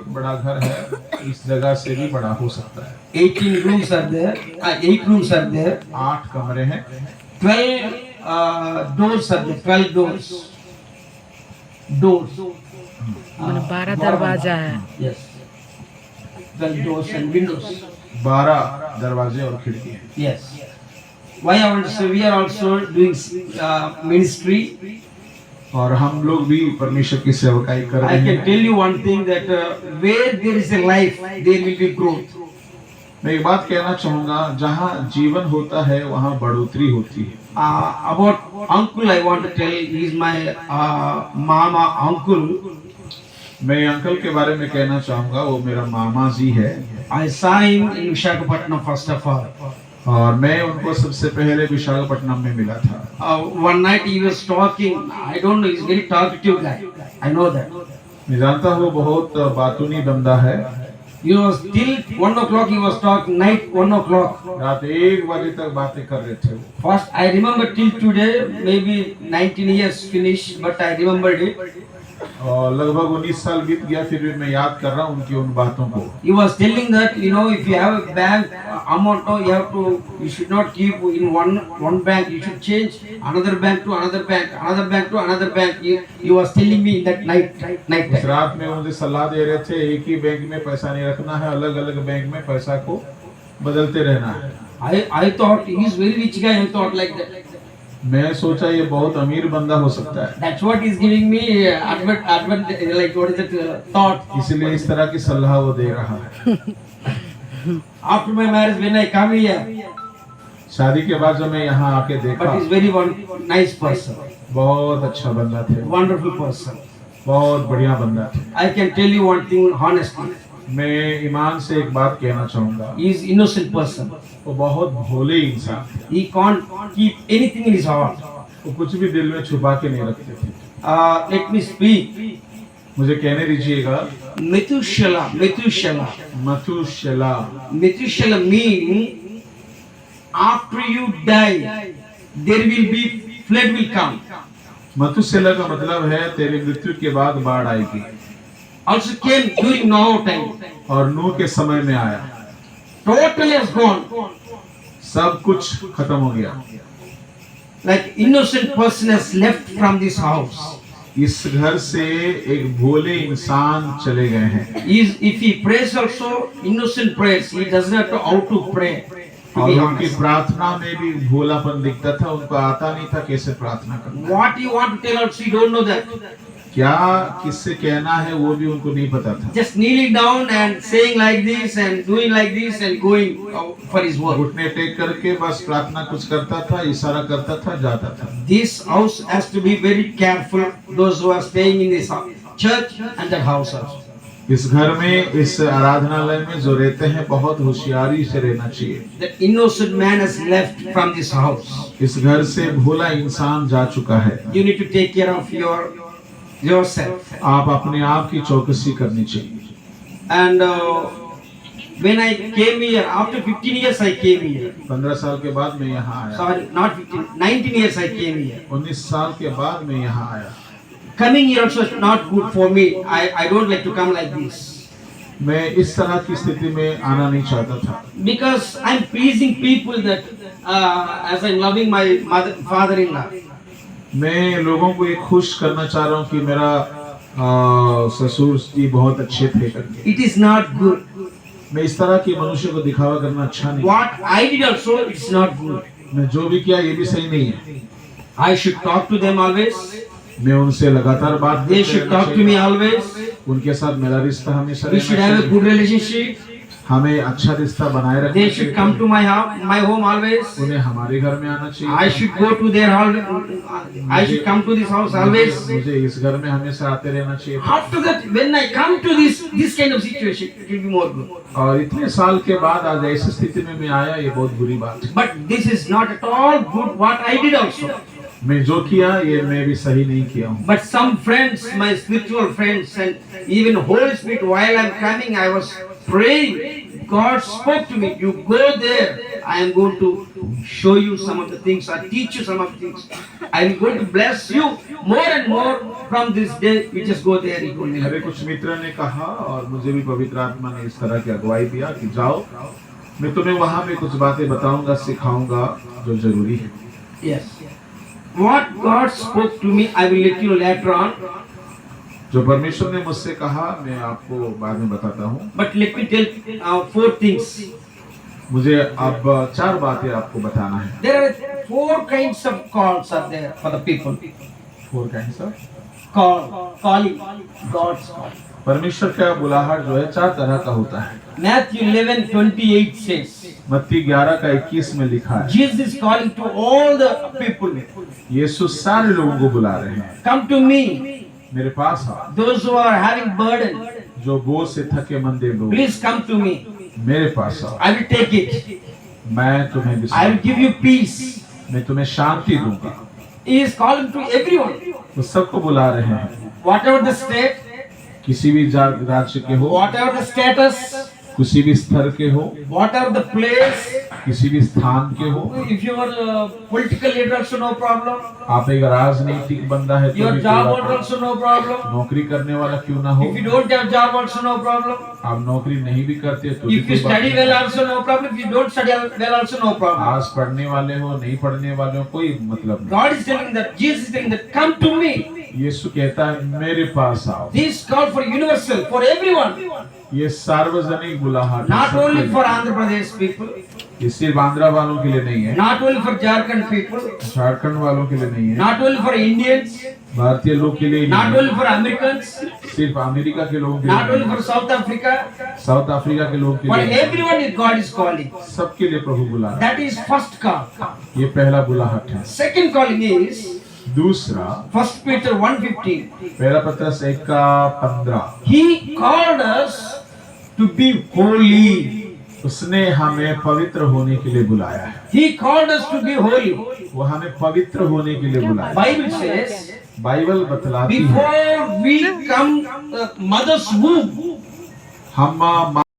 बड़ा घर है, इस जगह से भी बड़ा हो सकता है। 18 rooms are there. 8 rooms are there. 8 कमरे हैं, 12 doors are there. 12 doors. Doors. मैंने 12 दरवाजा है। Yes. 12 doors and windows. 12 दरवाजे और खिड़की हैं। Yes. Why also we are also doing ministry. और हम लोग भी परमेश्वर की सेवकाई कर I रहे can हैं। tell you one thing that where there is a life, there will be growth. मैं एक बात कहना चाहूंगा, जहाँ जीवन होता है वहाँ बढ़ोतरी होती है। About uncle, I want to tell. He is my mama uncle. मैं अंकल के बारे में कहना चाहूंगा, वो मेरा मामा जी है। I saw him in Visakhapatnam first of all. और मैं उनको सबसे पहले विशाखापट्टनम में मिला था। One night he was talking. I don't know. He's very talkative guy. I know that. मैं जानता हूँ बहुत बातूनी बंदा है। He was till 1 o'clock. He was talking. Night 1 o'clock. रात 1 बजे तक बातें कर रहे थे वो। First, I remember till today. Maybe 19 years finished, but I remembered it. और लगभग 19 साल बीत गया, फिर भी मैं याद कर रहा हूँ उनकी उन बातों को। He was telling that if you have a bank amount, you should not keep in one bank. You should change another bank to another bank, another bank to another bank. He was telling me in that night उस time. रात में मुझे सलाह दे रहे थे, एक ही bank में पैसा नहीं रखना है, अलग अलग बैंक में पैसा को बदलते रहना है। I thought he is very rich guy. I thought like that. मैं सोचा ये बहुत अमीर बंदा हो सकता है, That's what is giving me like what is it thought. इसलिए इस तरह की सलाह वो दे रहा है। After my marriage, when I come here, शादी के बाद जब मैं यहाँ आके देखा, but he's very nice person, बहुत अच्छा बंदा थे, wonderful person. बहुत बढ़िया बंदा थे। I can tell you one thing honestly. मैं ईमान से एक बात कहना चाहूंगा, He is innocent person. वो बहुत भोले इंसान थे। He can't keep anything in his heart. वो कुछ भी दिल में छुपा के नहीं रखते थे। Let me speak. मुझे कहने दीजिएगा। Methuselah mean after you die, there will be flood will come. मथुसेला का मतलब है तेरी मृत्यु के बाद बाढ़ आएगी। Also came during Noah time. और नूह के समय में आया, Totally has gone. सब कुछ खत्म हो गया। Like innocent person has left from this house. इस घर से एक भोले इंसान चले गए हैं। If he prays also innocent prayers, he doesn't know how to pray. और उनकी प्रार्थना में भी भोलापन दिखता था, उनको आता नहीं था कैसे प्रार्थना करना। What you want to tell also, you don't know that. क्या किससे कहना है वो भी उनको नहीं पता था। Just kneeling down and saying like this and doing like this and going for his work. घुटने टेक करके बस प्रार्थना कुछ करता था, इशारा करता था, जाता था। This house has to be very careful. Those who are staying in this church and that house also. इस घर में, इस आराधनालय में जो रहते हैं, बहुत होशियारी से रहना चाहिए। That innocent man has left from this house. इस घर से भोला इंसान जा चुका है। You need to take care of yourself. आप अपने आप की चौकसी करनी चाहिए। And when I came here, after 15 years I came here. 15 साल के बाद मैं यहाँ आया। Sorry, not 15, 19 years I came here. 19 साल के बाद मैं यहाँ आया। Coming here also is not good for me. I don't like to come like this. मैं इस तरह की स्थिति में आना नहीं चाहता था, Because I'm pleasing people that as I'm loving my father-in-law. मैं लोगों को ये खुश करना चाह रहा हूँ कि मेरा ससुर जी बहुत अच्छे थे करके। It is not good. मैं इस तरह के मनुष्य को दिखावा करना अच्छा नहीं। What I did also, it's not good. मैं जो भी किया ये भी सही नहीं है। I should talk to them always. मैं उनसे लगातार बात They should talk to me always. उनके साथ मेरा रिश्ता हमेशा We should have a good relationship. हमें अच्छा रिश्ता बनाए रखना They should come to my home always. उन्हें हमारे घर में आना चाहिए। I should go to their house. I should come to this house always. मुझे इस घर में हमेशा आते रहना चाहिए। After that, when I come to this kind of situation, it will be more good. और इतने साल के बाद आज ऐसी स्थिति में मैं आया, ये बहुत बुरी बात है। But this is not at all good what I did also. मैं जो किया ये मैं भी सही नहीं किया हूँ। But some friends, my spiritual friends, and even Holy Spirit, while I'm coming, I was praying. God spoke to me. You go there. I am going to show you some of the things or teach you some of the things. I am going to bless you more and more from this day. We just go there. He told me. मेरे कुछ मित्र ने कहा और मुझे भी पवित्र आत्मा ने इस तरह की अगुवाई दिया कि जाओ, मैं तुम्हें वहां पे कुछ बातें बताऊंगा, सिखाऊंगा जो जरूरी है। Yes. What God spoke to me, I will let you know later on. जो परमेश्वर ने मुझसे कहा मैं आपको बाद में बताता हूँ। But let me tell 4 things. मुझे अब 4 बातें आपको बताना है। There are 4 kinds of calls are there for the people. 4 kinds of Calling, God's call. परमेश्वर का बुलाहट जो है 4 तरह का होता है। Matthew 11:28 says, मत्ती 11 का 21 में लिखा है, Jesus is calling to all the people. यीशु सारे लोगों को बुला रहे हैं, Come to me, मेरे पास आओ। those who are having burden. जो बोझ से थके मंदे लोग, Please come to me. मेरे पास आओ। I will take it. मैं तुम्हें I will विश्राम, give you peace. मैं तुम्हें शांति दूंगा। He is calling to everyone. वो सबको बुला रहे हैं, Whatever the state, किसी भी राज्य के हो, whatever the status, किसी भी स्तर के हो, whatever the place. किसी भी स्थान के हो। If you are a political leader, also no problem. आप एक राजनीतिक बंदा है तो Your भी job कोई holder, बात also no problem. नहीं। नौकरी करने वाला क्यों ना हो, If you don't have job, also no problem. आप नौकरी नहीं भी करते तो भी If you कोई बात study नहीं। well, also no problem. If you don't study well, also no problem. आज पढ़ने वाले हो, नहीं पढ़ने वाले हो, कोई मतलब नहीं। God is telling that, Jesus is telling that, come to me. यीशु कहता है मेरे पास आओ। This call for universal, for everyone. ये सार्वजनिक बुलाहट है, Not सबके only लिए। for Andhra Pradesh people, ये सिर्फ आंध्रा वालों के लिए नहीं है, not only for Jharkhand people, Jharkhand वालों के लिए नहीं है, not only for Indians, भारतीय लोग के लिए ही not नहीं only for Americans, है, सिर्फ अमेरिका के लोगों के not लिए only नहीं for South Africa, है, साउथ अफ्रीका के लोगों के for लिए नहीं है। everyone God is calling. सबके लिए प्रभु बुला रहा That is first call. है। ये पहला बुलाहट है। Second calling is दूसरा 1 Peter 1:15. पहला पत्रस 1:15, He called us to be holy. उसने हमें पवित्र होने के लिए बुलाया है। He called us to be holy. वो हमें पवित्र होने के लिए बुलाया। Bible says, बाइबल बतलाती है before we come mother's womb, हम